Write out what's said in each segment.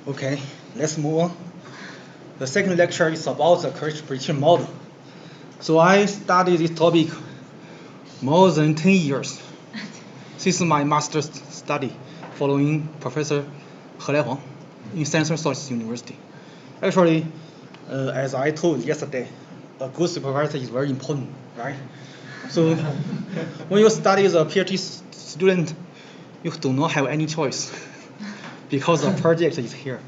Okay, let's move on. The second lecture is about the crash prediction model. So I studied this topic more than 10 years. This is my master's study following Professor He Lai Huang in Sensor Source University. Actually, as I told yesterday, a good supervisor is very important, right? So when you study as a PhD student, you do not have any choice because the project is here,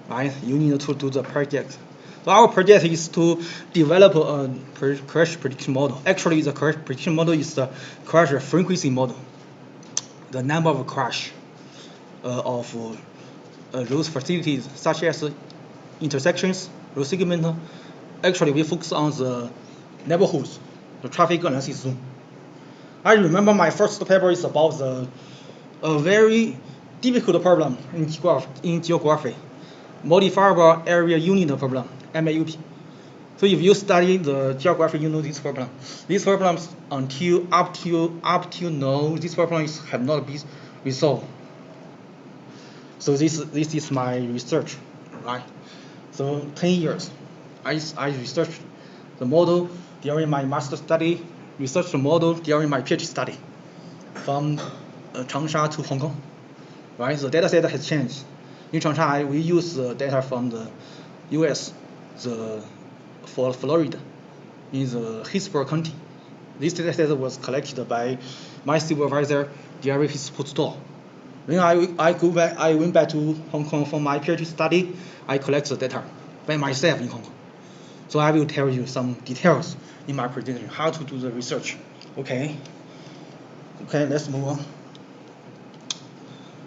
right? You need to do the project. So our project is to develop a crash prediction model. Actually, the crash prediction model is the crash frequency model. The number of crash of those facilities, such as intersections, road segment. Actually, we focus on the neighborhoods, the traffic analysis zone. I remember my first paper is about a very difficult problem in geography, modifiable area unit problem, MAUP. So if you study the geography, you know this problem. These problems up till now, these problems have not been resolved. So this is my research, right? So 10 years, I researched the model during my master study, researched the model during my PhD study, from Changsha to Hong Kong, right? The data set has changed. In Changsha, we use the data from the US, for Florida, in the Hillsborough County. This data set was collected by my supervisor during his postdoc. When I went back to Hong Kong for my PhD study, I collect the data by myself in Hong Kong. So I will tell you some details in my presentation, how to do the research. Okay, let's move on.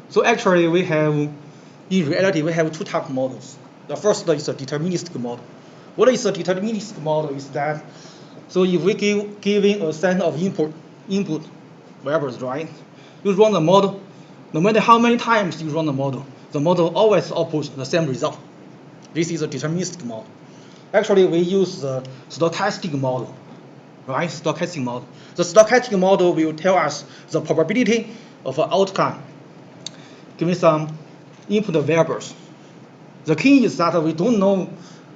So actually in reality, we have two types of models. The first is a deterministic model. What is a deterministic model is that, so if we giving a set of input variables, right? You run the model, no matter how many times you run the model always outputs the same result. This is a deterministic model. Actually, we use the stochastic model, right? Stochastic model. The stochastic model will tell us the probability of an outcome given some input variables. The key is that we don't know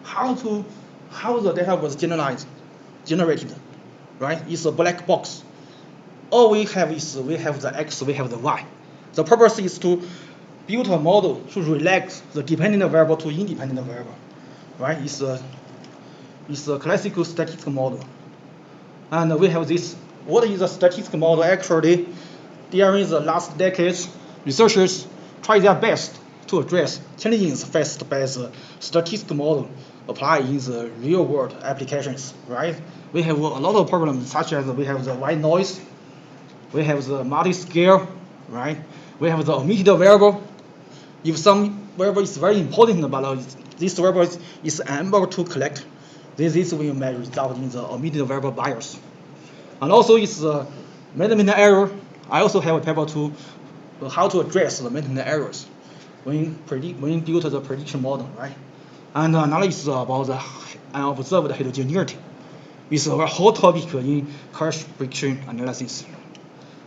how the data was generated, right? It's a black box. All we have is we have the X, we have the Y. The purpose is to build a model to relate the dependent variable to independent variable, right? It's a classical statistical model. And we have this. What is a statistical model? Actually, during the last decades, researchers try their best to address challenges faced by the statistical model applied in the real world applications, right? We have a lot of problems, such as we have the white noise, we have the multi-scale, right? We have the omitted variable. If some variable is very important, but this variable is unable to collect, this will may result in the omitted variable bias. And also it's the maintenance error. I also have a paper to how to address the maintenance errors when build the prediction model, right? And another is about the unobserved heterogeneity. It's a whole topic in crash prediction analysis.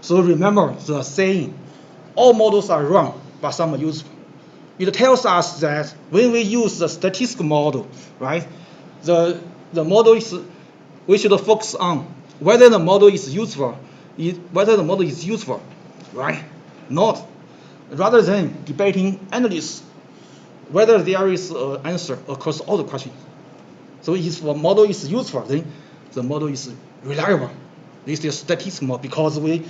So remember the saying, all models are wrong, but some are useful. It tells us that when we use the statistical model, right, the model is, we should focus on whether the model is useful, right? Not rather than debating endless whether there is an answer across all the questions. So if the model is useful, then the model is reliable. This is statistical model because we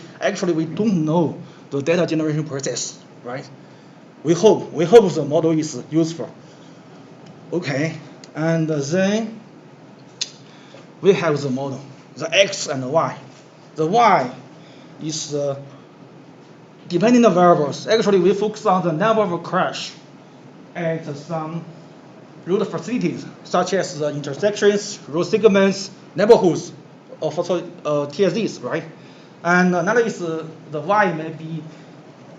don't know the data generation process, right? We hope the model is useful. Okay, and then we have the model, the X and the Y. The Y is depending on variables. Actually, we focus on the number of crash at some road facilities, such as the intersections, road segments, neighborhoods, or TSDs, right? And another is the Y may be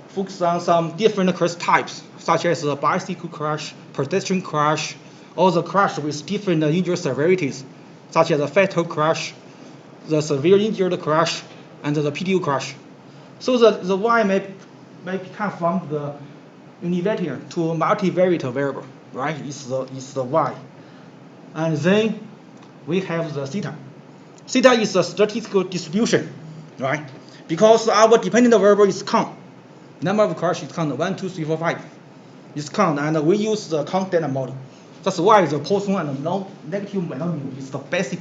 focused on some different crash types, such as the bicycle crash, pedestrian crash, or the crash with different injury severities, such as the fatal crash, the severe injured crash, and the PTU crash. So the Y may come from the univating to multivariate variable, right? Is the y. And then we have the theta. Theta is a statistical distribution, right? Because our dependent variable is count. Number of crashes is count 1, 2, 3, 4, 5. It's count, and we use the count data model. That's why the Poisson and non-negative binomial is the basic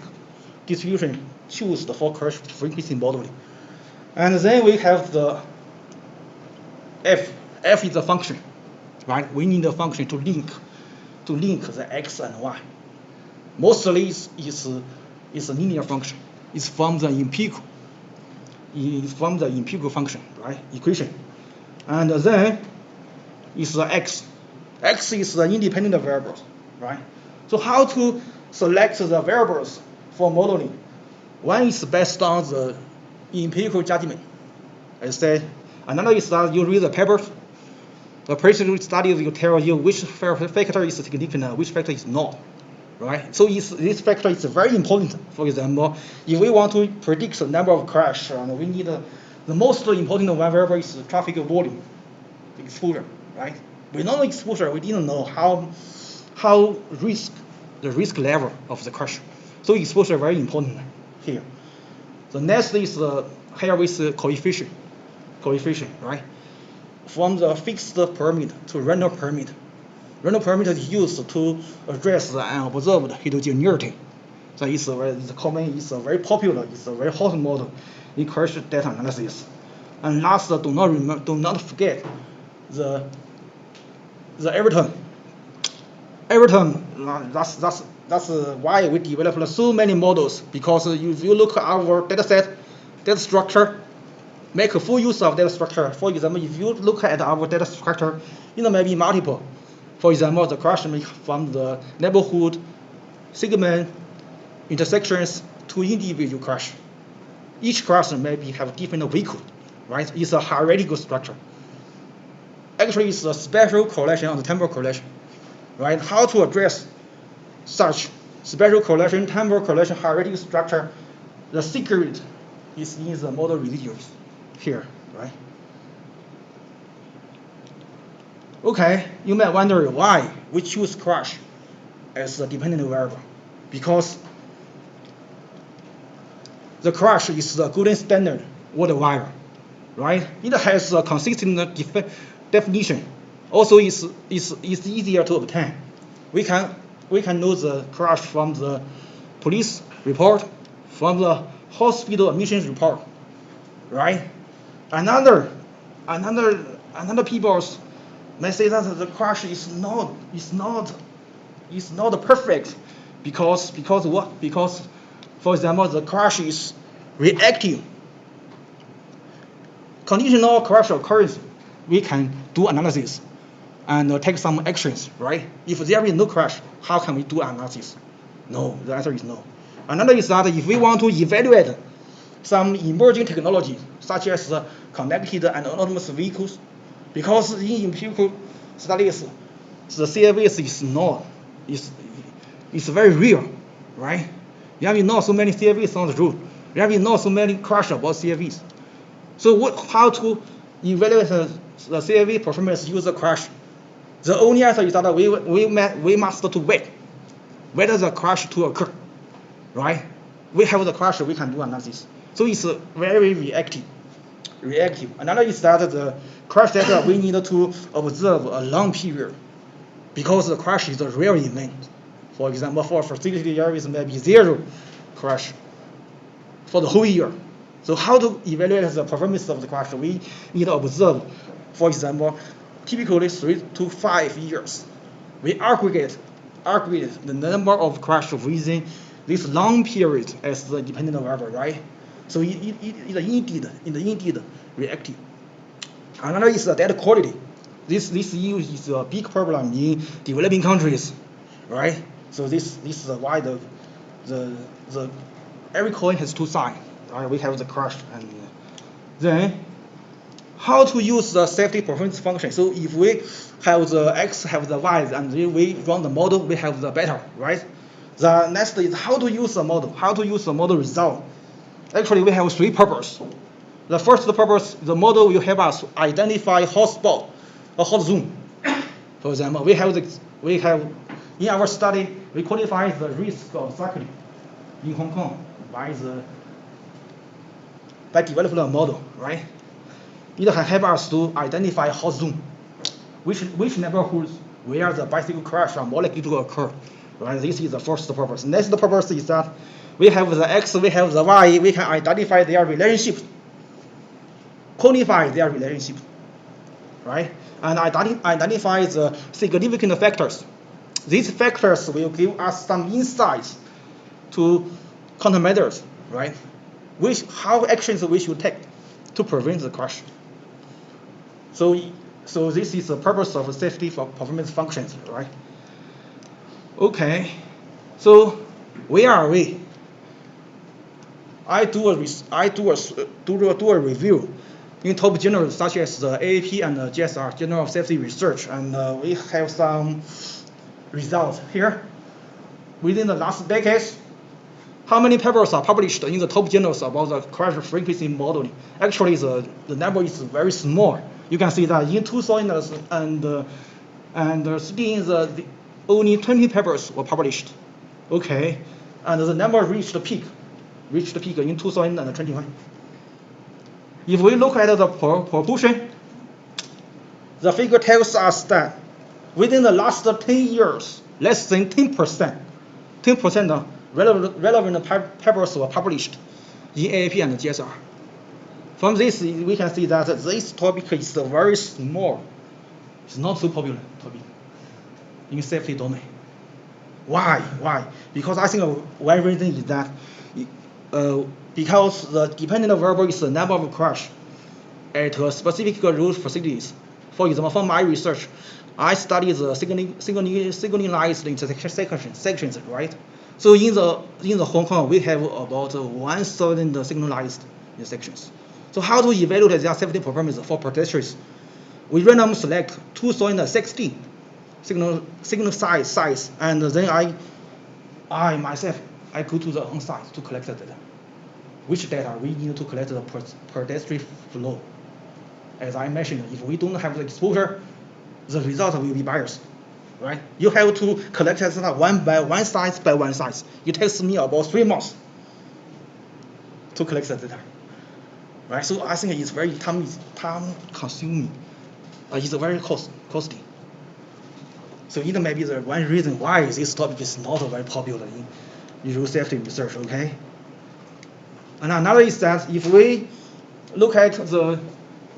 distribution used for crash frequency modeling. And then we have the f. F is a function, right? We need a function to link the x and y. Mostly is a linear function. It's from the empirical. It's from the empirical function, right? Equation. And then is the x. X is the independent variables, right? So how to select the variables for modeling? One is based on the empirical judgment. I said, another is that you read the papers. The person studies will tell you which factor is significant and which factor is not, right? So this factor is very important. For example, if we want to predict the number of crashes, we need the most important one variable is the traffic volume, the exposure, right? We know the exposure, we didn't know how the risk level of the crash. So exposure is very important here. The next is the higher risk coefficient, right? From the fixed pyramid to random pyramid. Random pyramid is used to address the unobserved heterogeneity. So it's a very popular, it's a very hot model in crash data analysis. And last, do not forget the Everton. That's why we developed so many models, because if you look at our data structure, make a full use of data structure. For example, if you look at our data structure, it may be multiple. For example, the crash may from the neighborhood, segment, intersections to individual crash. Each crash maybe have different vehicle, right? It's a hierarchical structure. Actually, it's a spatial correlation and the temporal correlation, right? How to address such spatial correlation, temporal correlation, hierarchical structure? The secret is in the model residuals here, right? Okay, you may wonder why we choose crash as a dependent variable. Because the crash is the golden standard worldwide, right? It has a consistent definition. Also, it's easier to obtain. We can know the crash from the police report, from the hospital admissions report, right? Another people may say that the crash is not perfect because what? Because, for example, the crash is reactive. Conditional crash occurs, we can do analysis and take some actions, right? If there is no crash, how can we do analysis? No, the answer is no. Another is that if we want to evaluate some emerging technology, such as connected and autonomous vehicles, because in empirical studies, the CFVs is very real, right? There are not so many CFVs on the road. There are not so many crash about CFVs. So how to evaluate the CFV performance user crash? The only answer is that we must to wait the crash to occur, right? We have the crash, we can do analysis. So it's very reactive. Another is that the crash data we need to observe a long period, because the crash is a rare event. For example, for facility areas maybe zero crash for the whole year. So how to evaluate the performance of the crash? We need to observe, for example, typically 3 to 5 years. We aggregate the number of crashes within this long period as the dependent variable, right? So it indeed reactive. Another is the data quality. This issue is a big problem in developing countries, right? So this is why the every coin has two sides. Right? We have the crash, and then how to use the safety performance function. So if we have the x, have the y, and then we run the model, we have the beta, right? The next is how to use the model. How to use the model result. Actually, we have three purposes. The first purpose, the model will help us identify hotspot, a hot zone, For example, we have in our study we quantify the risk of cycling in Hong Kong by developing a model, right? It can help us to identify hot zone, which neighborhoods where the bicycle crash are more likely to occur, right? This is the first purpose. Next purpose is that we have the X, we have the Y, we can identify their relationship, quantify their relationship, right? And identify the significant factors. These factors will give us some insights to countermeasures, right? How actions we should take to prevent the crash. So this is the purpose of safety for performance functions, right? Okay, so where are we? I do a review in top journals such as the AAP and the GSR, Journal of Safety Research, and we have some results here. Within the last decades, how many papers are published in the top journals about the crash frequency modeling? Actually, the number is very small. You can see that in 2016, only 20 papers were published. Okay, and the number reached the peak in 2021. If we look at the proportion, the figure tells us that within the last 10 years, less than 10% of relevant papers were published in AAP and GSR. From this, we can see that this topic is very small. It's not so popular topic in safety domain. Why? Because I think one reason is that because the dependent variable is the number of crash at a specific route facilities. For example, from my research, I studied the signalized intersection sections, right? So in the Hong Kong, we have about 1,000 signalized intersections. So how to evaluate their safety performance for pedestrians? We randomly select 2,060 signal size, and then I myself go to the on-site to collect the data. Which data we need to collect the pedestrian flow. As I mentioned, if we don't have the exposure, the result will be biased, right? You have to collect data one size by one size. It takes me about 3 months to collect the data, right? So I think it's very time consuming. It's very costly. So it may be the one reason why this topic is not very popular in road safety research, okay? And another is that if we look at the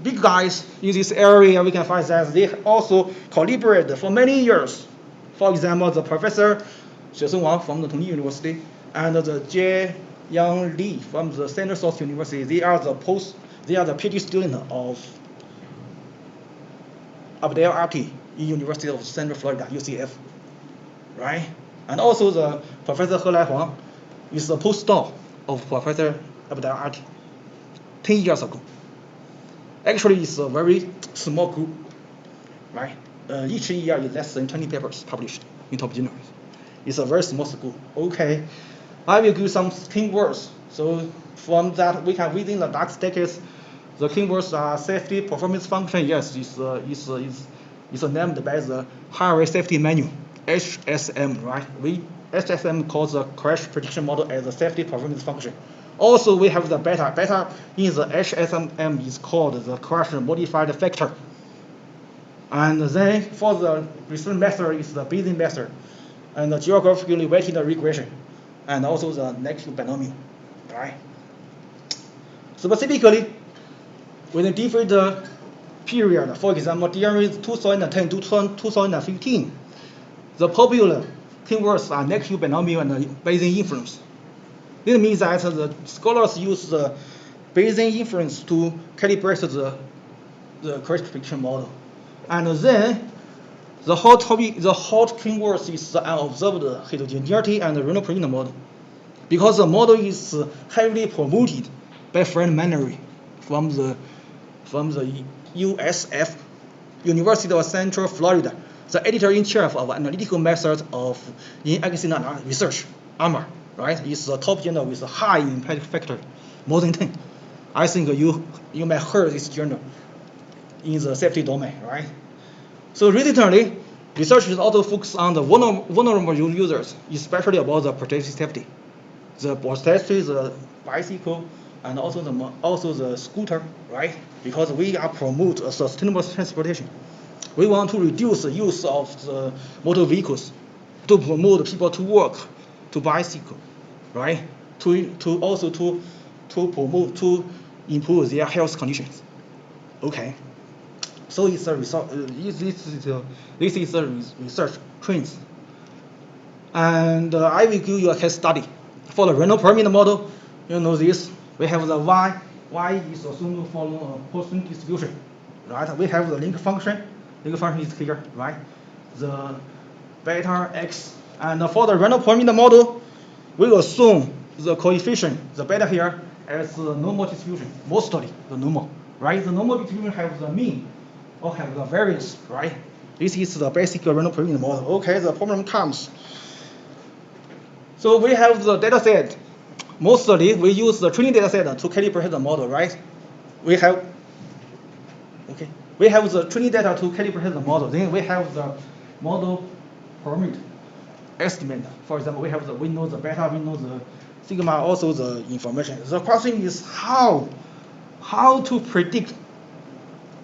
big guys in this area, we can find that they also collaborated for many years. For example, the Professor Xue Song Wang from the Tongji University and the Jie Yang Li from the Central Source University, they are the PhD student of Abdel Arti in University of Central Florida, UCF, right? And also the Professor He Lai Huang is the postdoc of Professor Abdel Arti 10 years ago. Actually, it's a very small group, right? Each year is less than 20 papers published in top journals. It's a very small school. Okay, I will give some keywords. So from that, we can within the next decades, the keywords are safety performance function. Yes, it's named by the Highway Safety Manual, HSM, right? HSM calls the crash prediction model as a safety performance function. Also, we have the beta. Beta in the HSM is called the crash modified factor. And then for the research method is the Bayesian method, and the geographically weighted regression, and also the negative binomial, right? Specifically, within different period, for example, during 2010 to 2015, the popular keywords are negative binomial and Bayesian inference. This means that the scholars use the Bayesian inference to calibrate the crash prediction model. And then the hot keywords is the unobserved heterogeneity and the renal predictor model. Because the model is heavily promoted by Fred Mannery from the USF, University of Central Florida, the editor-in-chief of analytical methods in accident research, AMR, right? It's the top journal with a high impact factor, more than 10. I think you may heard this journal in the safety domain, right? So recently, Researchers also focus on the vulnerable users, especially about the protective safety. The protective, the bicycle, and also the scooter, right? Because we are promote a sustainable transportation. We want to reduce the use of the motor vehicles to promote people to walk, to bicycle, right? To also to promote to improve their health conditions. Okay. So it's a result. This is a research trends. And I will give you a case study for the renal pyramid model. You know this. We have the y. Y is assumed to follow a Poisson distribution, right? We have the link function. Link function is here, right? The beta x. And for the renal pyramid model, we assume the coefficient, the beta here, as the normal distribution, mostly the normal, right? The normal distribution has the mean or have the variance, right? This is the basic renal pyramid model. Okay, the problem comes. So we have the data set. Mostly we use the training data set to calibrate the model, right? We have the training data to calibrate the model. Then we have the model parameter estimate. For example, we know the beta, we know the sigma, also the information. The question is how to predict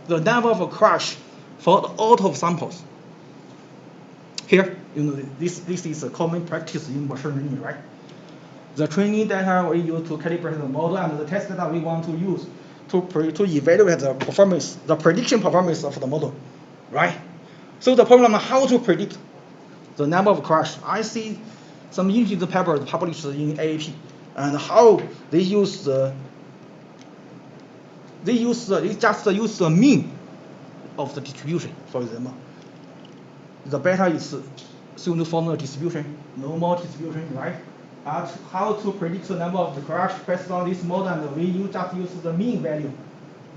the number of crash for out of samples. Here, you know, this is a common practice in machine learning, right? The training data we use to calibrate the model, and the test data we want to use to evaluate the performance, the prediction performance of the model, right? So the problem is how to predict the number of crash. I see some interesting papers published in AAP, and how they just use the mean of the distribution. For example, the beta is assumed to follow a distribution, normal distribution, right? How to predict the number of the crash based on this model, and we just use the mean value,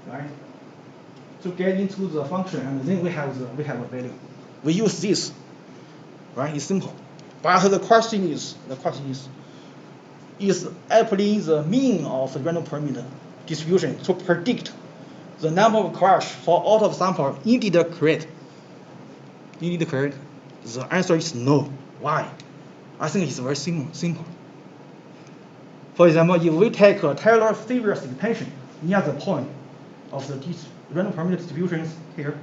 right? To get into the function, and then we have a value. We use this, right? It's simple. But the question is applying the mean of the random parameter distribution to predict the number of crash for out of sample indeed correct? The answer is no. Why? I think it's very simple. For example, if we take a Taylor series expansion near the point of the random parameter distributions here,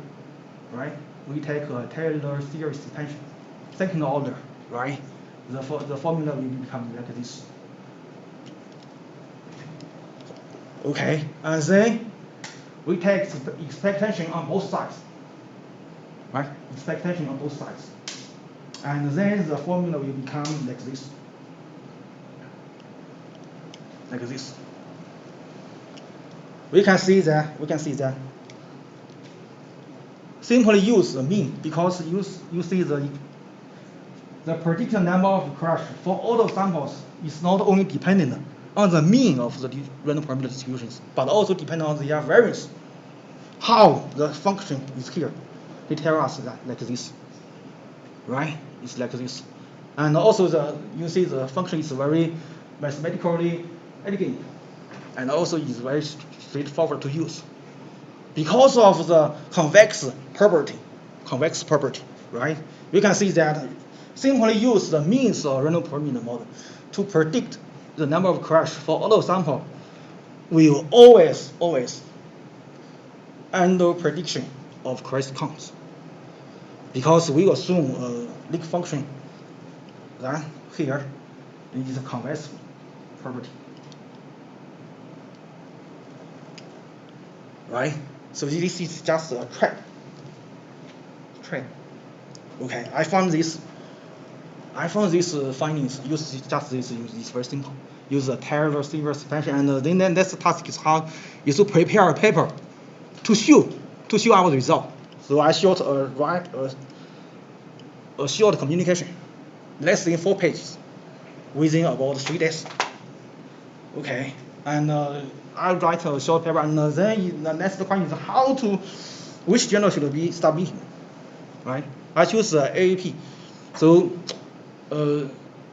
right? We take a Taylor series expansion, second order, right? The formula will become like this. Okay, and then we take the expectation on both sides, right? Expectation on both sides. And then the formula will become like this. Like this. We can see that. Simply use the mean, because you see the predicted number of crash for all the samples is not only dependent on the mean of the random parameter distributions, but also depend on their variance. How the function is here. They tell us that like this, right? It's like this. And also you see the function is very mathematically elegant, and also is very straightforward to use because of the convex property, right? We can see that simply use the means of random parameter model to predict the number of crash for all sample will always under prediction of crash counts, because we assume a link function that here is a convex property, right? So this is just a trap. Okay, I found these findings. Use just this. It's very simple. Use a Taylor series expansion, and then next task is to prepare a paper to show our result. So I showed a short communication, less than 4 pages, within about 3 days. Okay, and I write a short paper, and then the next question is which journal should be submitted, right? I choose AAP. So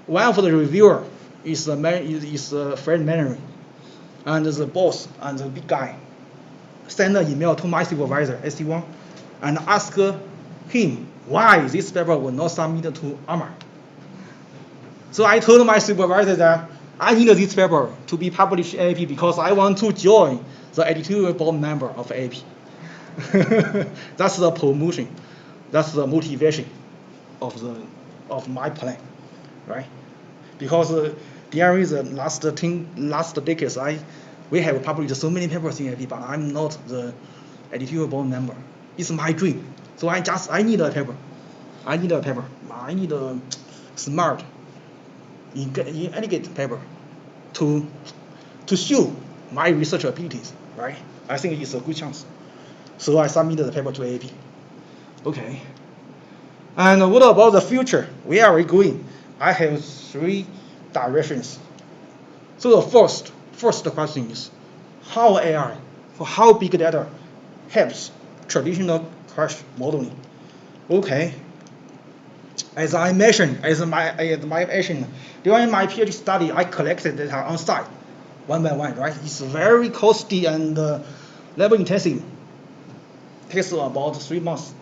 one of the reviewer is Fred Mannery, and the boss and the big guy send an email to my supervisor SC1 and ask him why this paper was not submitted to AMA. So I told my supervisor that I need this paper to be published in AP because I want to join the editorial board member of AP. That's the promotion. That's the motivation of my plan, right? Because during the last decades, we have published so many papers in AP, but I'm not the editorial board member. It's my dream. So I need a paper. I need a smart, elegant paper to show my research abilities, right? I think it's a good chance. So I submitted the paper to AP. Okay. And what about the future? Where are we going? I have 3 directions. So the first question is how AI, for how big data helps traditional crash modeling. Okay. As I mentioned, during my PhD study, I collected data on site, one by one, right? It's very costly and labor intensive. It takes about 3 months.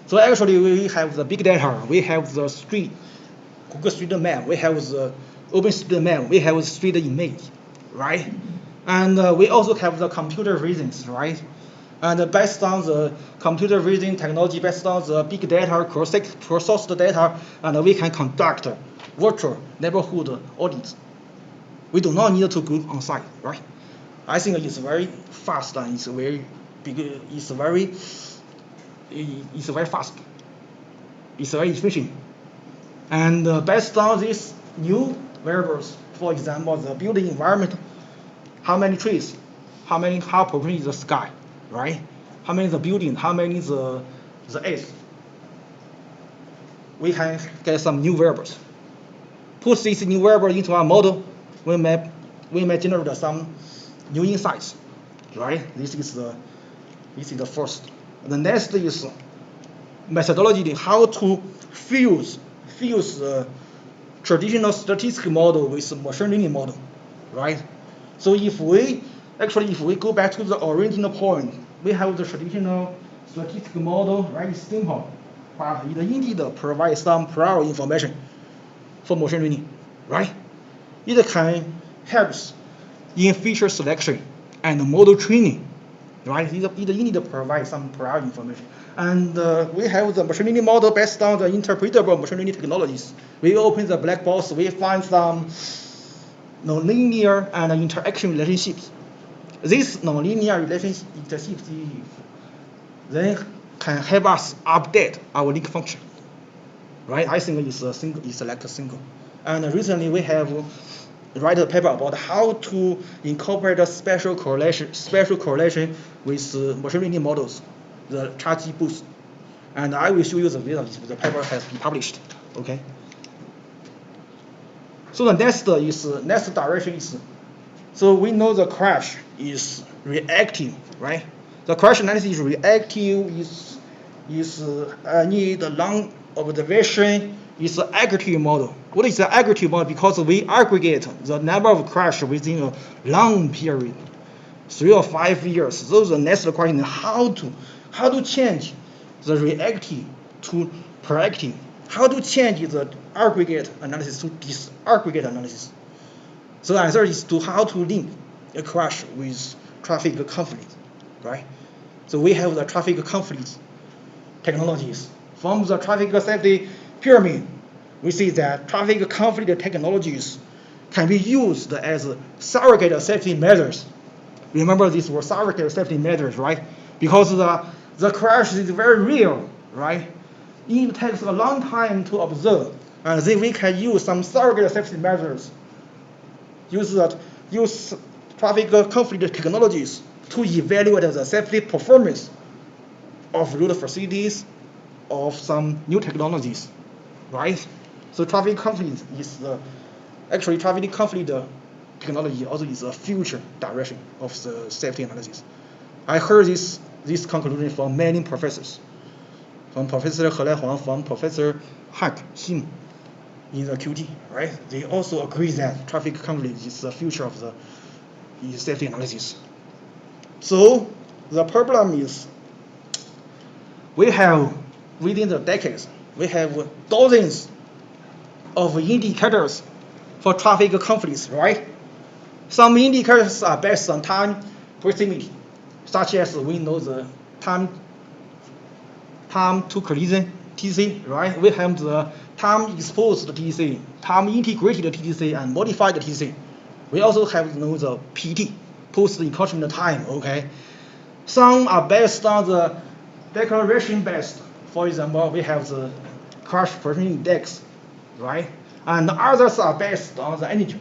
So actually, we have the big data, we have the Google Street Map, we have the OpenStreetMap, we have the street image, right? And we also have the computer visions, right? And based on the computer vision technology, based on the big data, cross-source data, and we can conduct virtual neighborhood audits. We do not need to go on site, right? I think it's very fast and it's very big. It's very fast. It's very efficient. And based on these new variables, for example, the building environment, how many trees, how properly is the sky, right? How many the building, how many the earth. We can get some new variables. Put this new variable into our model, we may generate some new insights, right? This is the first. The next is methodology, how to fuse traditional statistical model with machine learning model, right? So if we go back to the original point, we have the traditional statistical model, right? It's simple, but it indeed provides some prior information for machine learning, right? It can help in feature selection and model training, right? It indeed provides some prior information. And we have the machine learning model based on the interpretable machine learning technologies. We open the black box, we find some nonlinear and interaction relationships. These nonlinear relationships then can help us update our link function, right? I think it's like a single. And recently we have write a paper about how to incorporate a special correlation with machine learning models, the ChartG boost. And I will show you the results. The paper has been published. Okay. So the next direction is, so we know the crash is reactive, right? The crash analysis is reactive, is need long observation, is an aggregative model. What is the aggregative model? Because we aggregate the number of crashes within a long period, 3 or 5 years. So the next question is how to change the reactive to proactive. How to change the aggregate analysis to disaggregate analysis. So the answer is how to link a crash with traffic conflict, right? So we have the traffic conflict technologies. From the traffic safety pyramid, we see that traffic conflict technologies can be used as surrogate safety measures. Remember these were surrogate safety measures, right? Because the crash is very real, right? It takes a long time to observe, and then we can use some surrogate safety measures. Use traffic conflict technologies to evaluate the safety performance of road facilities, of some new technologies, right? So traffic conflict is traffic conflict technology also is a future direction of the safety analysis. I heard this conclusion from many professors, from Professor He Lai Huang, from Professor Hank Sim in the QT, right? They also agree that traffic conflict is the future of the safety analysis. So the problem is we have within the decades, we have dozens of indicators for traffic conflicts, right? Some indicators are based on time proximity, such as we know the time to collision (TC), right? We have the time exposed TC, time integrated TC, and modified TC. We also have the PT, post encroachment time. Okay, some are based on the declaration based. For example, we have the crash prevention index, right? And others are based on the energy.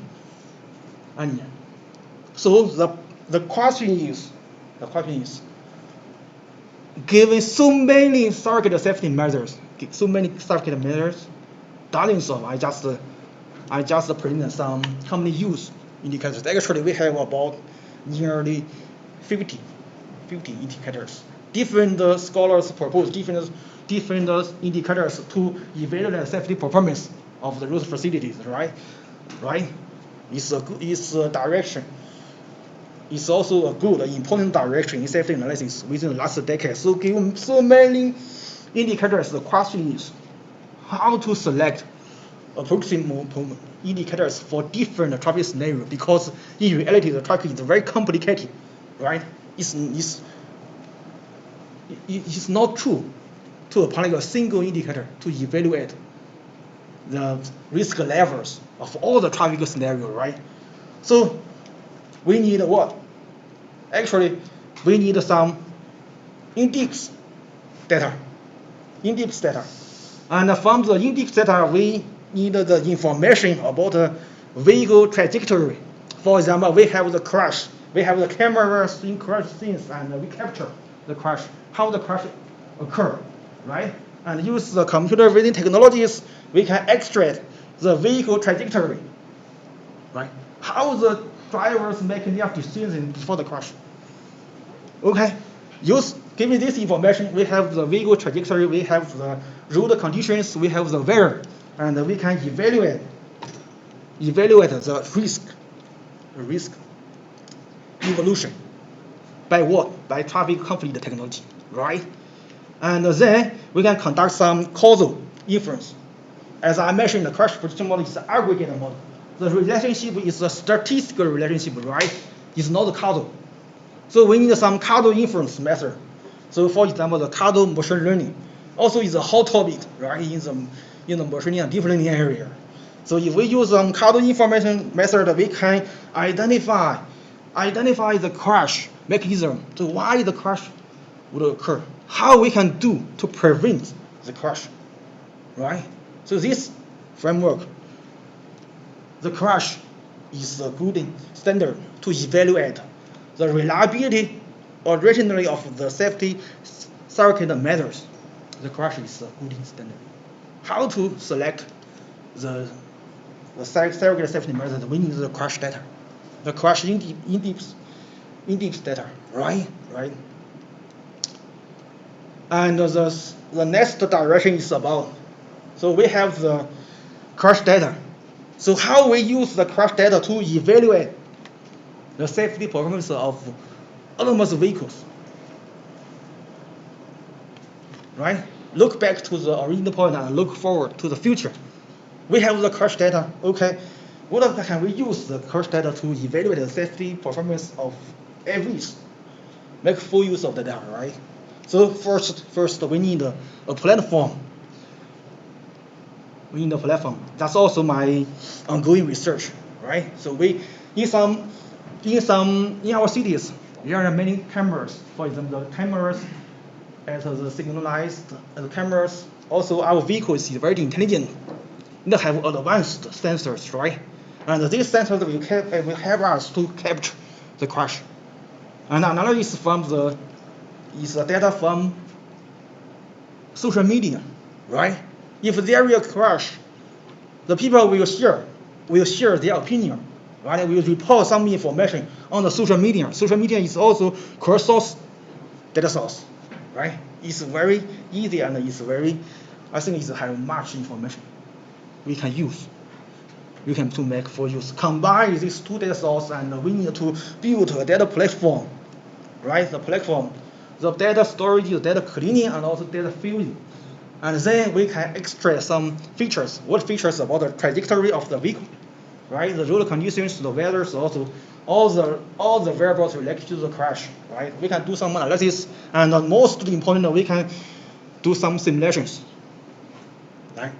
So the question is, given so many circuit safety measures, dozens of, I just present some commonly used indicators. Actually, we have about nearly 50 indicators. Different scholars propose different indicators to evaluate the safety performance of the road facilities, right? It's a direction. It's also a good, important direction in safety analysis within the last decade. So given so many indicators, the question is how to select approximate indicators for different traffic scenarios, because in reality the traffic is very complicated, right? It's not true to apply a single indicator to evaluate the risk levels of all the traffic scenarios, right? So we need what? Actually, we need some index data. And from the index data, we need the information about the vehicle trajectory. For example, we have the crash. We have the cameras in crash scenes, and we capture the crash, how the crash occur, right? And use the computer vision technologies, we can extract the vehicle trajectory, right? How the drivers make their decisions before the crash. Okay, given this information, we have the vehicle trajectory, we have the road conditions, we have the weather, and we can evaluate the risk evolution by what? By traffic conflict technology, right? And then we can conduct some causal inference. As I mentioned, the crash prediction model is an aggregate model. The relationship is a statistical relationship, right? It's not causal. So we need some causal inference method. So for example, the causal machine learning also is a hot topic, right, in the machine and deep learning area. So if we use some causal information method, we can identify the crash mechanism, so why the crash would occur, how we can do to prevent the crash, right? So this framework, the crash is a good standard to evaluate the reliability or rationality of the safety circuit measures. The crash is a good standard. How to select the circuit safety measures? We need the crash data, the crash index data, right? And the next direction is about, so we have the crash data. So how we use the crash data to evaluate the safety performance of autonomous vehicles, right? Look back to the original point and look forward to the future. We have the crash data. Okay, what can we use the crash data to evaluate the safety performance of AVs? Make full use of the data, right? So first we need a platform. That's also my ongoing research, right? So in our cities, there are many cameras. For example, the cameras at the signalized cameras. Also, our vehicles is very intelligent. They have advanced sensors, right? And these sensors will help us to capture the crash. And another is the data from social media, right? If there is a crash, the people will share their opinion, right? Will report some information on the social media. Social media is also cross-source data source, right? It's very easy and I think it has much information we can use. You can to make full use. Combine these two data sources, and we need to build a data platform, right? The platform, the data storage, the data cleaning, and also data fusion. and then we can extract some features. What features about the trajectory of the vehicle, right? The road conditions, the weather, also all the variables related to the crash, right? We can do some analysis, and most important, we can do some simulations, right?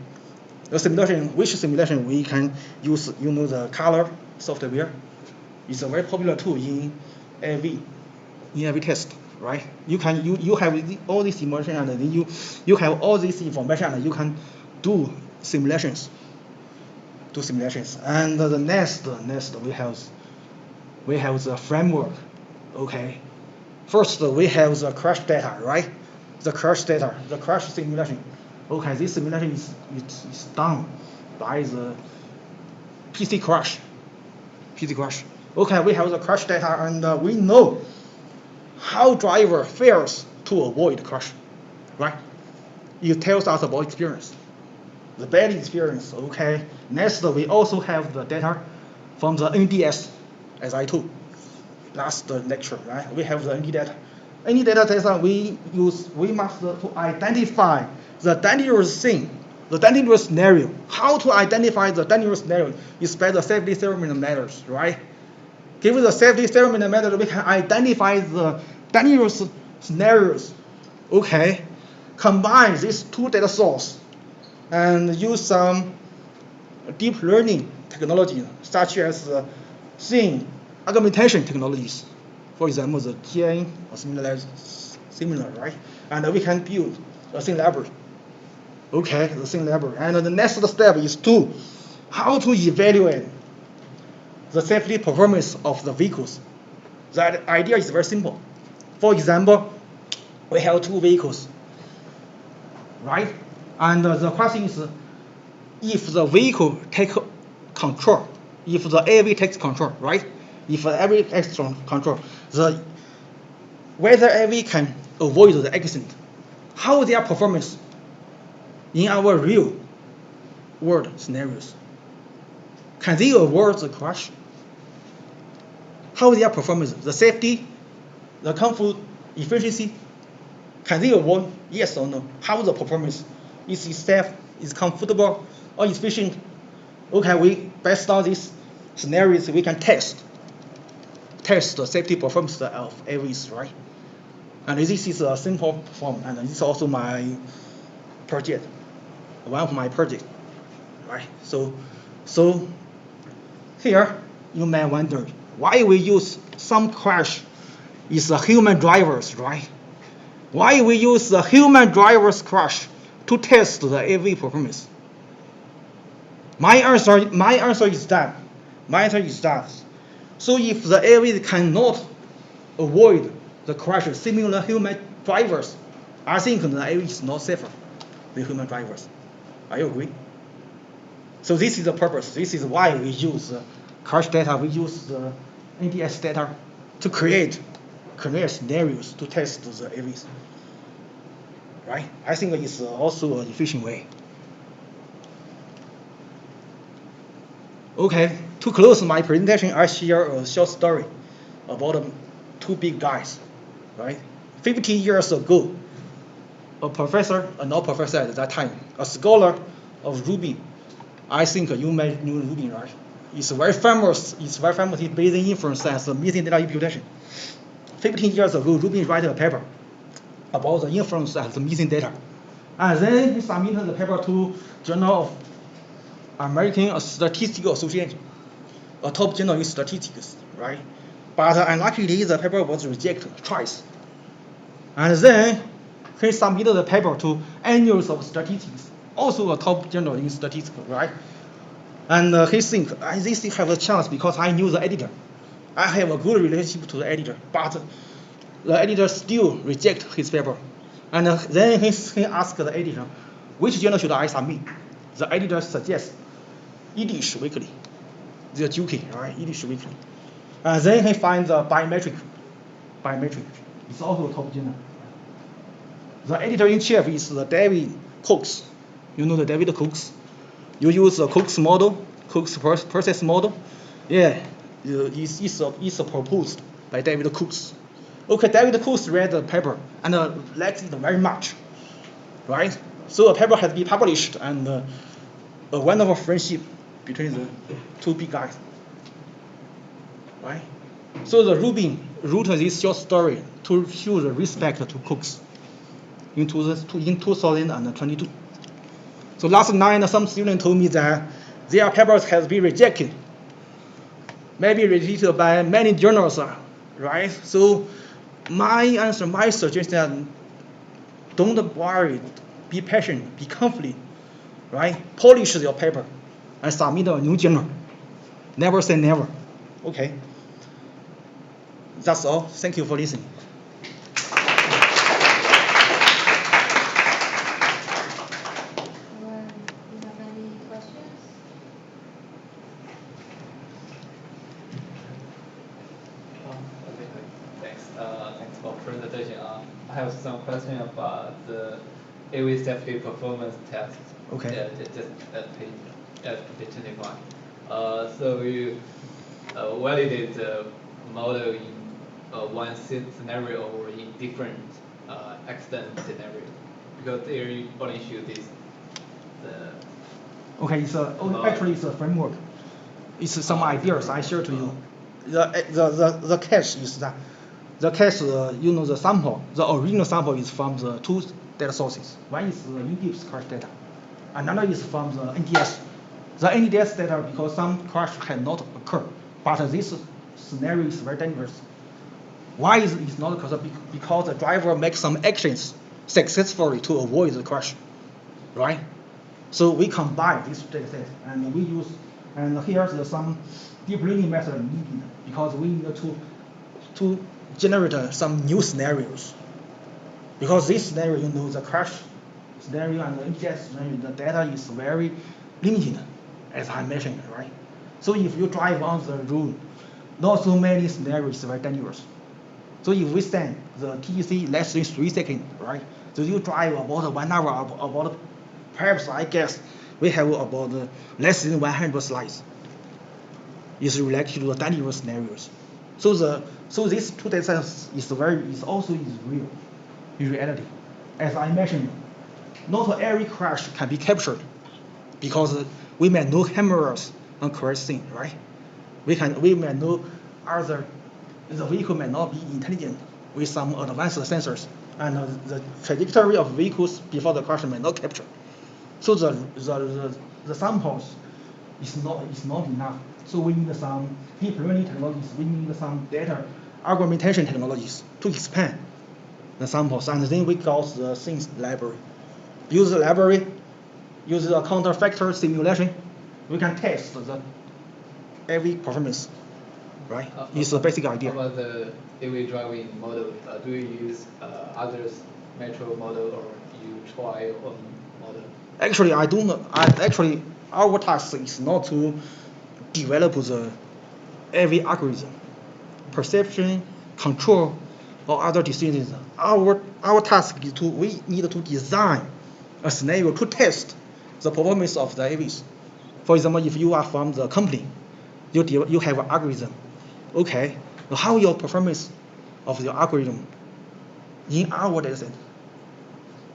The simulation, which simulation we can use, the color software. It's a very popular tool in AV test, right? You have all this simulation, and then you have all this information, and you can do simulations. And the next we have the framework. Okay. First we have the crash data, right? The crash simulation. Okay, this simulation is done by the PC crash. Okay, we have the crash data, and we know how driver fails to avoid crash, right? It tells us about experience, the bad experience. Okay. Next, we also have the data from the NDS, as I told last lecture, right? We have the ND data. ND data we must to identify the dangerous thing, the dangerous scenario. How to identify the dangerous scenario is by the safety theorem methods, right? Given the safety theorem method, we can identify the dangerous scenarios. Okay, combine these two data sources and use some deep learning technology, such as scene augmentation technologies. For example, the TN or similar, right? And we can build a scene library. Okay, the scene library. And the next step is how to evaluate the safety performance of the vehicles. That idea is very simple. For example, we have two vehicles, right? And the question is, if the vehicle takes control, if the AV takes control, right? If the AV takes control, whether AV can avoid the accident, how their performance in our real world scenarios. Can they avoid the crash? How their performance, the safety, the comfort, efficiency, can they avoid? Yes or no? How the performance is it safe, is comfortable, or efficient? Okay, we based on these scenarios, we can test the safety performance of AVs, right? And this is a simple form, and this is also my project, one of my projects, right? So here you may wonder why we use some crash is the human drivers, right? Why we use the human drivers crash to test the AV performance? My answer is that. So if the AV cannot avoid the crash similar human drivers, I think the AV is not safer than human drivers. Are you agree? So this is the purpose. This is why we use crash data. We use the NDS data to create scenarios to test the AVs. Right? I think it's also an efficient way. Okay, to close my presentation, I share a short story about two big guys. Right? 50 years ago, a professor, not professor at that time, a scholar of Ruby. I think you may know Ruby, right? It's very famous. It's Bayesian inference as a missing data imputation. 15 years ago, Ruby wrote a paper about the inference as the missing data, and then he submitted the paper to Journal of American Statistical Association, a top journal in statistics, right? But unluckily, the paper was rejected twice. And then he submitted the paper to Annals of Statistics, also a top journal in statistics, right? And he thinks, this thing have a chance because I knew the editor. I have a good relationship to the editor, but the editor still reject his paper. And then he asked the editor, which journal should I submit? The editor suggests Yiddish Weekly. They're joking, right? Yiddish Weekly. And then he finds the biometric. It's also a top journal. The editor-in-chief is the David Cox. You know the David Cox? You use the Cox model, Cox process model. Yeah, it's proposed by David Cox. Okay, David Cox read the paper and liked it very much, right? So a paper has been published, and a wonderful friendship between the two big guys, right? So the Rubin wrote this short story to show the respect to cooks in 2022. So last night, some student told me that their papers has been rejected, maybe rejected by many journals, right? So my answer, my suggestion, don't worry, be patient, be confident, right? Polish your paper and submit a new journal. Never say never. Okay. That's all. Thank you for listening. Anyone, you have any questions? Okay, thanks. Thanks for presentation. I have some question about the AV safety performance test. Okay. Just page 25. So you validate the model in one scenario or in different accident scenario, because there you only show this. Okay, actually it's a framework. It's some ideas I share to you. The case is that the case, the sample, the original sample is from the two data sources. One is the in-depth crash data, another is from the NDS. The NDS data, because some crash cannot occur, but this scenario is very dangerous. Why is it not occur? Because the driver makes some actions successfully to avoid the crash, right? So we combine these data sets and we use, and here's some deep learning method needed because we need to generate some new scenarios. Because this scenario, the crash scenario and the NGS scenario, the data is very limited, as I mentioned, right? So if you drive on the road, not so many scenarios very dangerous. So if we send the TEC less than 3 seconds, right? So you drive about 1 hour, about perhaps I guess we have about less than 100 slides. Is related to the dangerous scenarios. So these two data sets is also real in reality. As I mentioned, not every crash can be captured because we may know cameras on crash scene, right? We may know the vehicle may not be intelligent with some advanced sensors, and the trajectory of vehicles before the crash may not capture. So the samples is not enough. So we need some deep learning technologies. We need some data augmentation technologies to expand the samples, and then we got the things library. Use the library, use the counterfactor simulation. We can test the every performance. Right? It's a basic idea. About the AV driving model, do you use others' metro model or you try your own model? Actually, I don't know. Actually, our task is not to develop the AV algorithm, perception, control, or other decisions. Our task is we need to design a scenario to test the performance of the AVs. For example, if you are from the company, you have an algorithm. Okay, how your performance of your algorithm in our dataset?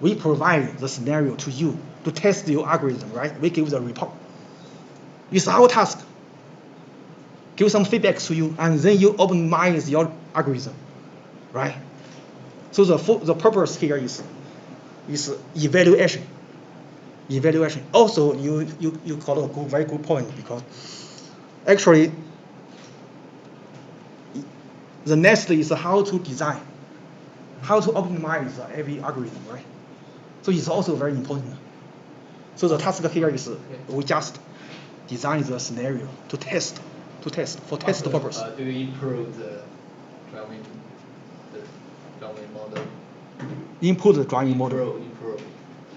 We provide the scenario to you to test your algorithm, right? We give the report. It's our task. Give some feedback to you, and then you optimize your algorithm, right? So the purpose here is evaluation. Evaluation. Also, you call a very good point, because actually the next is how to design, how to optimize every algorithm, right? So it's also very important. So the task here is we just design the scenario to test for test purpose. Do you improve the driving model? Input the driving model. Improve.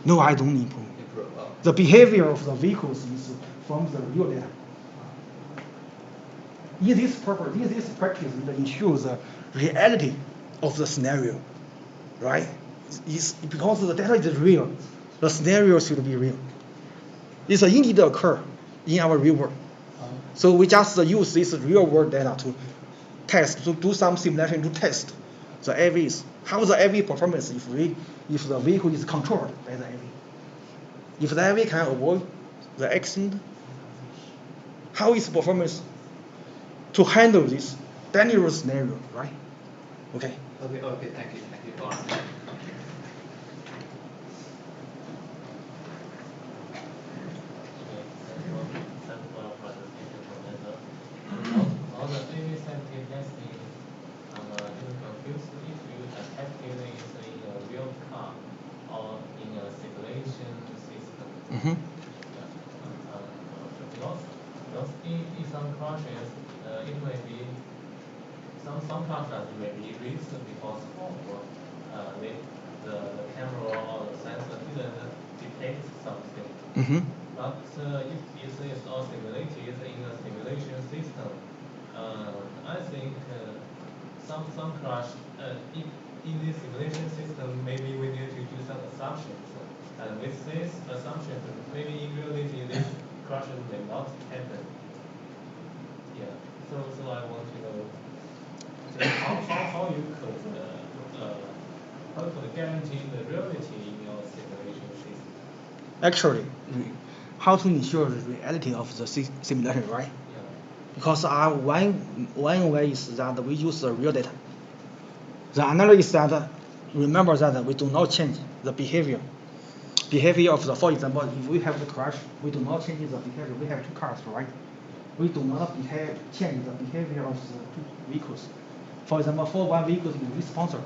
No, I don't improve. Oh. The behavior of the vehicles is from the real data. In this practice, it ensures the reality of the scenario, right? It's because the data is real, the scenario should be real. It's indeed occur in our real world. So we just use this real world data to test, to do some simulation to test the AVs. How the AV performance if the vehicle is controlled by the AV. If the AV can avoid the accident, how is performance to handle this dangerous scenario, right? Okay. Okay, thank you for answering. Thanks for your presentation, Professor. All the AV safety testing human confused if you detected it in a real car or in a simulation system. Mm-hmm. Yeah. Because in some crashes, it may be some crashes may be risked because of the camera or the sensor didn't detect something. Mm-hmm. But if it is all simulated in a simulation system, I think some crash in this simulation system, maybe we need to do some assumptions. And with these assumptions, maybe in reality this crash may not happen. Yeah. So I want to know how you could guarantee the reality in your simulation system. Actually, how to ensure the reality of the simulation, right? Yeah. Because one way is that we use the real data. The another is that remember that we do not change the behavior of the, for example, if we have the crash, we do not change the behavior. We have two cars, right? We do not change the behavior of the two vehicles. For example, for one vehicle is responsible.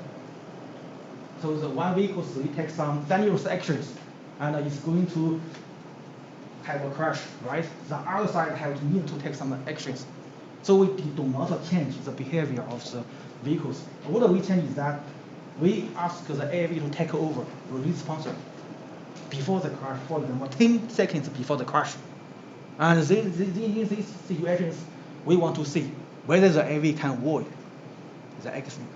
So the one vehicle will take some dangerous actions and is going to have a crash, right? The other side have to need to take some actions. So we do not change the behavior of the vehicles. What we change is that we ask the AV to take over the response before the crash, for example, 10 seconds before the crash. And in these situations, we want to see whether the AV can avoid the accident.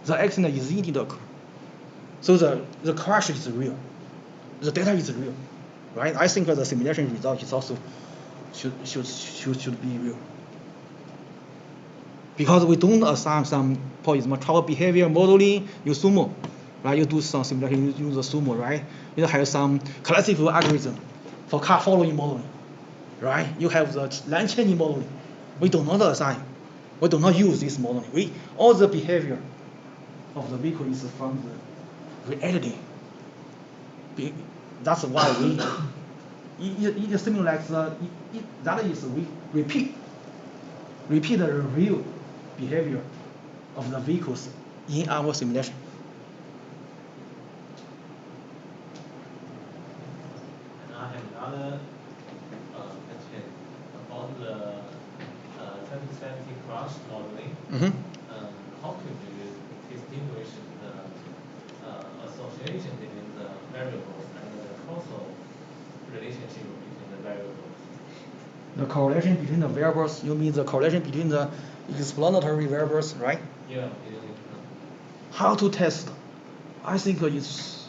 The accident is indeed occur. So the crash is real. The data is real, right? I think the simulation result is also should be real. Because we don't assign some, for example, travel behavior modeling, use Sumo, right? You do some simulation, you use the Sumo, right? You have some classical algorithm for car following modeling, right? You have the lane changing modeling. We do not assign, we do not use this modeling. All the behavior of the vehicle is from the reality. That's why it simulates that is we repeat the real behavior of the vehicles in our simulation. And I have another question about the 2020 crash modeling. Mm-hmm. How could you distinguish the association between the variables and the causal relationship between the variables? The correlation between the variables, you mean the correlation between the explanatory variables, right? Yeah. How to test? I think it's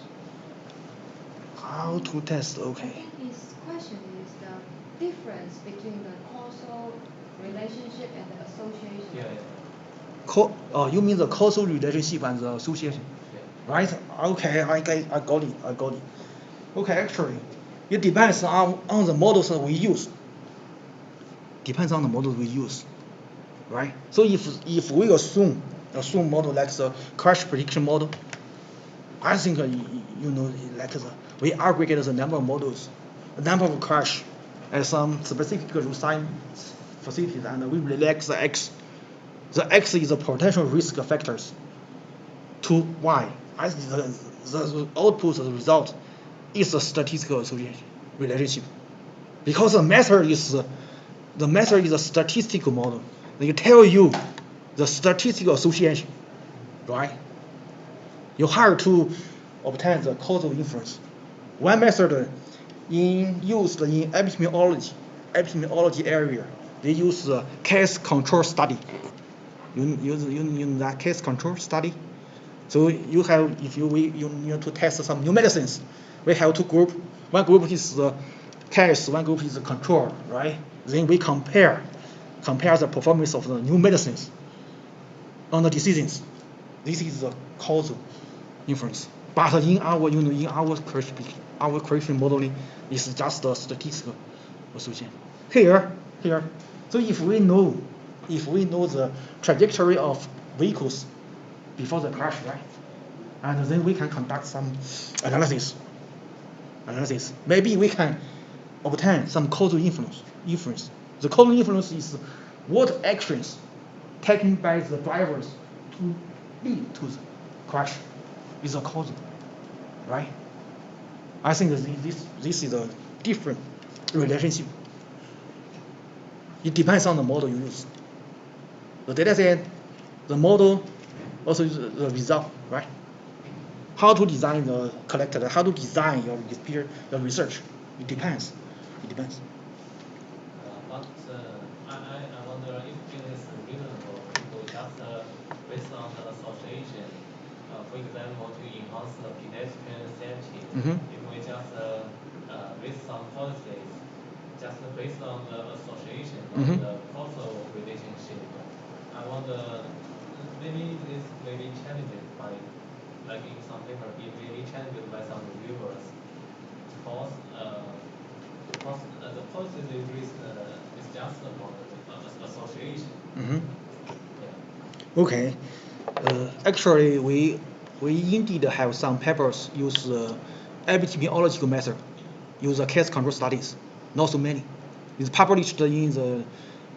how to test, I okay. think his question is the difference between the causal relationship and the association. Yeah. You mean the causal relationship and the association, Yeah. right? Okay, I got it. Okay, actually, it depends on the models that we use. Depends on the model we use, right? So if we assume model like the crash prediction model, I think like we aggregate the number of models, the number of crash at some specific roadside facilities, and we relax the x. The x is the potential risk factors to y. I think the output, the result, is a statistical association relationship, because the method is a statistical model. They tell you the statistical association, right? You have to obtain the causal inference. One method used in epidemiology area, they use the case control study. You know that case control study? So you have, if you need to test some new medicines, we have two groups. One group is the case, one group is the control, right? Then we compare the performance of the new medicines on the decisions. This is the causal inference. But in our, in our correction modeling, it's just a statistical association. Here. So if we know the trajectory of vehicles before the crash, right? And then we can conduct some analysis. Maybe we can obtain some causal inference. The causal inference is what actions taken by the drivers to lead to the crash is a causal, right? I think this is a different relationship. It depends on the model you use. The data set, the model, also the result, right? How to design the collector, how to design your research. It depends. But I wonder if it is reasonable to just based on the association, for example, to enhance the pedestrian safety. If we just raise some policies, just based on the association of the causal relationship, I wonder maybe this may be challenged by, like in some paper, it may be challenged by some reviewers because the policy they raise is just about association. Yeah. Okay. Actually, we indeed have some papers use epidemiological method, use case control studies. Not so many. It's published in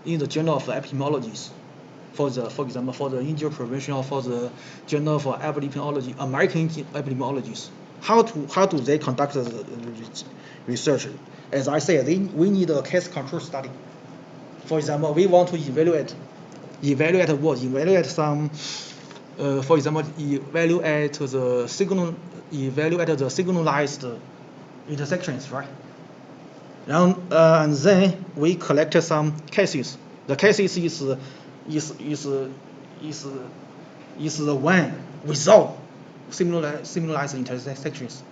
the Journal of Epidemiology, for example, for the injury prevention, or for the Journal for Epidemiology, American Epidemiologists. How do they conduct the research? As I said, we need a case control study. For example, we want to evaluate what? Evaluate some, for example, evaluate the signalized intersections, right? And then we collect some cases. The cases is the one without signalized intersections.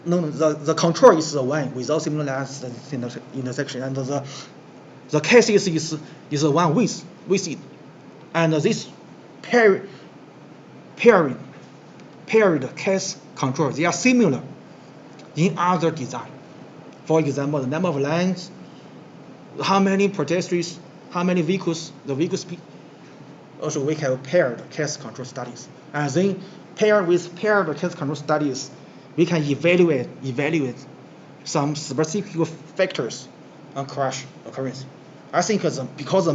No, the control is the one without signalized intersection, and the cases is the one with it. And this paired case control, they are similar in other design. For example, the number of lanes, how many pedestrians, how many vehicles, the vehicle speed. Also, we have paired case control studies. And then paired case control studies, we can evaluate some specific factors on crash occurrence. I think because the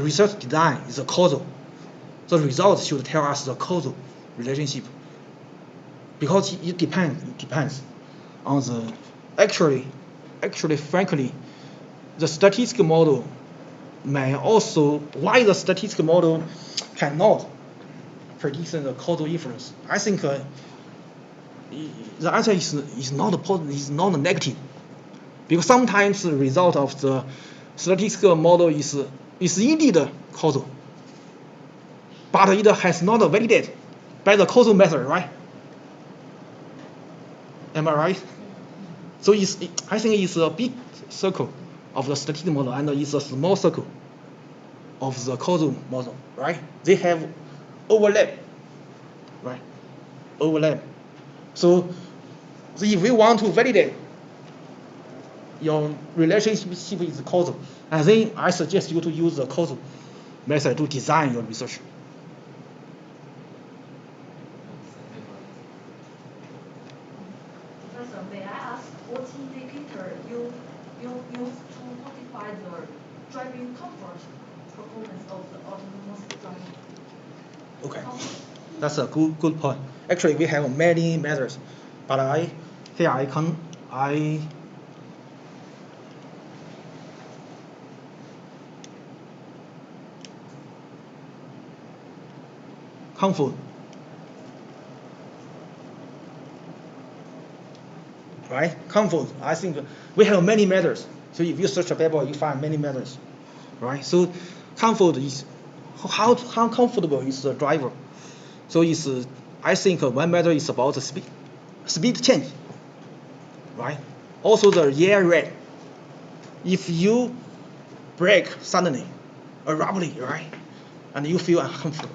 research design is a causal, the results should tell us the causal relationship. Because it depends on the actually, frankly, the statistical model may also, why the statistical model cannot predict the causal inference. I think the answer is not positive, is not negative, because sometimes the result of the statistical model is indeed causal, but it has not validated by the causal method, right? Am I right? So I think it's a big circle of the statistical model, and it's a small circle of the causal model, right? They have overlap, right? So if we want to validate your relationship is causal, and then I suggest you to use the causal method to design your research. Professor, may I ask what indicator you use to quantify the driving comfort performance of the autonomous driving? Okay, that's a good point. Actually, we have many methods, but I comfort, right? Comfort. I think we have many methods. So if you search a paper, you find many methods, right? So comfort is how comfortable is the driver. So I think one method is about the speed change, right? Also the rear rate. If you brake suddenly, abruptly, right, and you feel uncomfortable,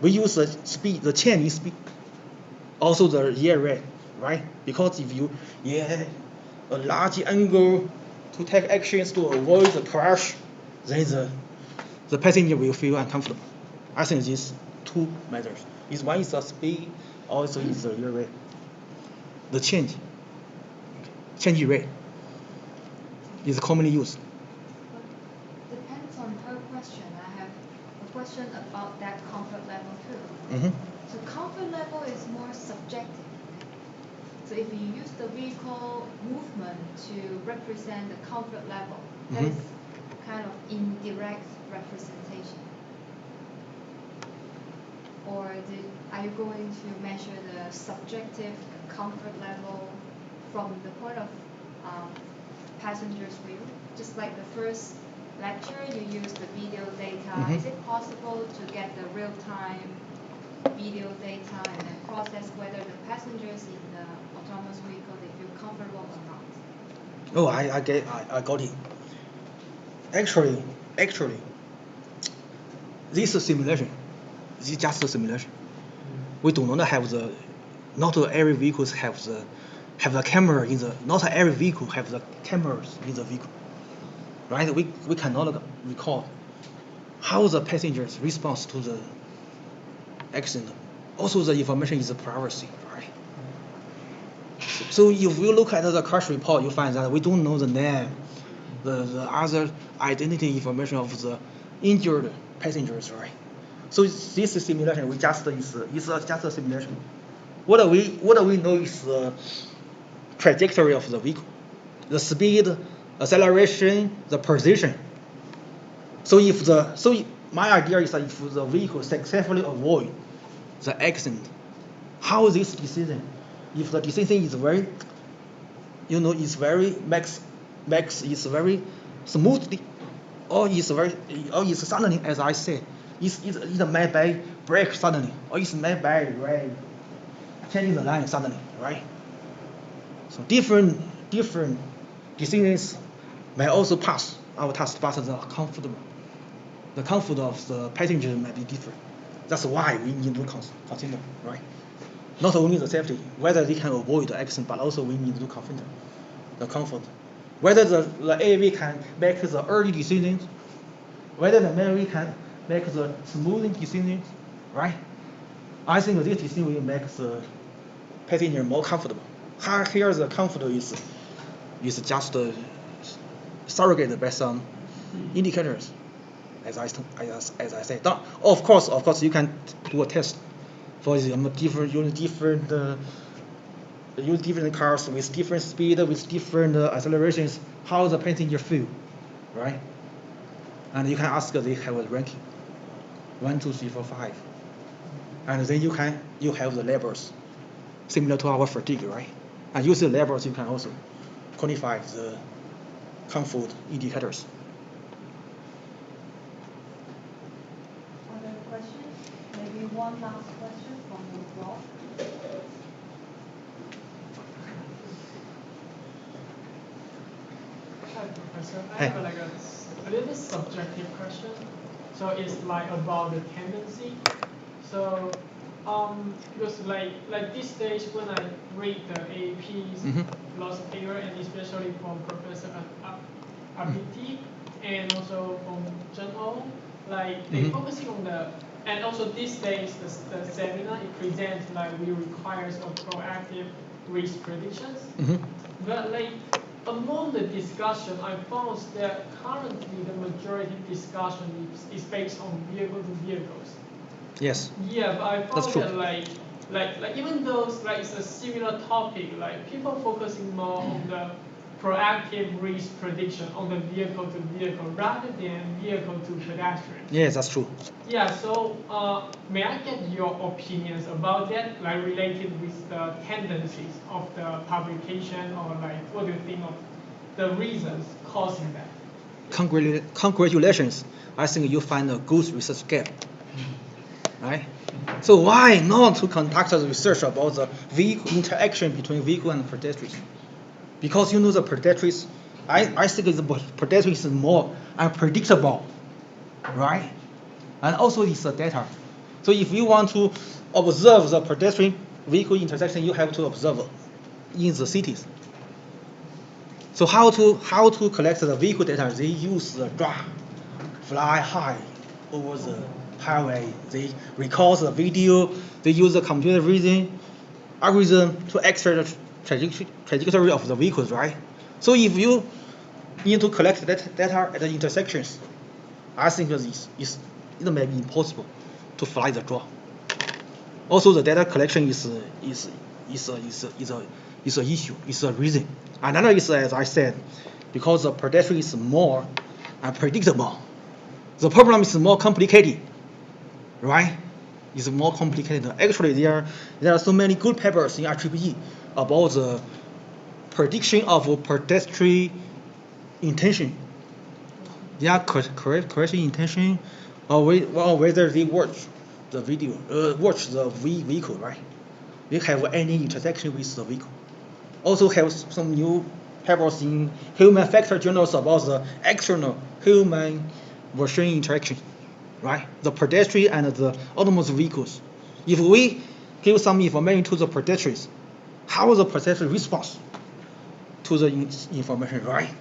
We use the speed, the change in speed, also the year rate, right? Because if you a large angle to take actions to avoid the crash, then the passenger will feel uncomfortable. I think these two matters. Is one is the speed, also is the year rate. The change rate is commonly used. Depends on her question. I have a question about that comfort level too. Mm-hmm. So comfort level is more subjective. So if you use the vehicle movement to represent the comfort level, that Mhm. is kind of indirect representation. Or are you going to measure the subjective comfort level from the point of passenger's view? Just like the first lecture, you use the video data. Mhm. Is it possible to get the real-time video data and then process whether the passengers in the autonomous vehicle they feel comfortable or not? Oh, I got it. Actually, this is simulation. This is just a simulation. We do not have not every vehicles have the camera in the, not every vehicle have the cameras in the vehicle, right? We cannot record how the passengers response to the accident. Also, the information is privacy, right? So if you look at the crash report, you find that we don't know the name, the other identity information of the injured passengers, right? So this simulation, we just is just a simulation. What we know is the trajectory of the vehicle, the speed, acceleration, the position. So my idea is that if the vehicle successfully avoid the accident, how this decision, if the decision is very, is very makes is very smoothly, or is suddenly, as I said, is made by brake suddenly, or is made by changing the line suddenly, right? So different decisions may also pass our task, but the comfort of the passenger may be different. That's why we need to consider, right? Not only the safety, whether they can avoid the accident, but also we need to consider the comfort. Whether the AV can make the early decisions, whether the AV can make the smoothing decisions, right? I think this decision will make the passenger more comfortable. Here the comfort is just surrogate based on indicators, as I said. Now, of course, you can do a test for use different cars with different speed, with different accelerations, how the passenger feel, right? And you can ask they have a ranking, 1, 2, 3, 4, 5, and then you have the levels, similar to our fatigue, right? And use the levels you can also quantify the comfort indicators. Other questions? Maybe one last question from the floor. Hi, Professor. I Hey. have a little subjective question. So it's like about the tendency. So because like these days when I read the AAP's Mhm. philosophy paper, and especially from Professor Abiti and also from Zheng O, like they Mhm. focusing on and also these days the seminar it presents like we requires of proactive risk predictions. Mhm. But like among the discussion, I found that currently the majority discussion is based on vehicle to vehicles. Yes. Yeah, but I That's found true. that like even though like it's a similar topic, like people focusing more on the proactive risk prediction on the vehicle to vehicle rather than vehicle to pedestrian. Yes, that's true. Yeah, so may I get your opinions about that, like related with the tendencies of the publication, or like what do you think of the reasons causing that? Congratulations. I think you find a good research gap, right? So why not to conduct a research about the vehicle interaction between vehicle and pedestrians? Because the pedestrians, I think the pedestrians is more unpredictable, right? And also it's the data. So if you want to observe the pedestrian vehicle intersection, you have to observe in the cities. So how to collect the vehicle data? They use the drone, fly high over the highway. They record the video. They use the computer vision algorithm to extract the trajectory of the vehicles, right? So if you need to collect that data at the intersections, I think it may be impossible to fly the drone. Also, the data collection is a issue. It's a reason. Another is, as I said, because the pedestrian is more unpredictable. The problem is more complicated, right? It's more complicated. Actually, there are so many good papers in IEEE about the prediction of pedestrian intention. Their correct intention, or whether they watch the video, watch the vehicle, right? They have any interaction with the vehicle. Also have some new papers in human factor journals about the external human machine interaction, right? The pedestrian and the autonomous vehicles. If we give some information to the pedestrians, how the pedestrian response to the information, right?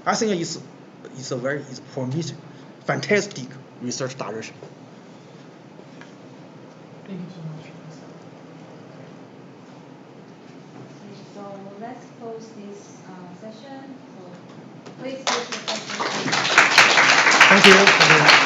I think it's a very promising, fantastic research direction. Thank you so much. Okay, so let's close this session. So please take your questions. Thank you.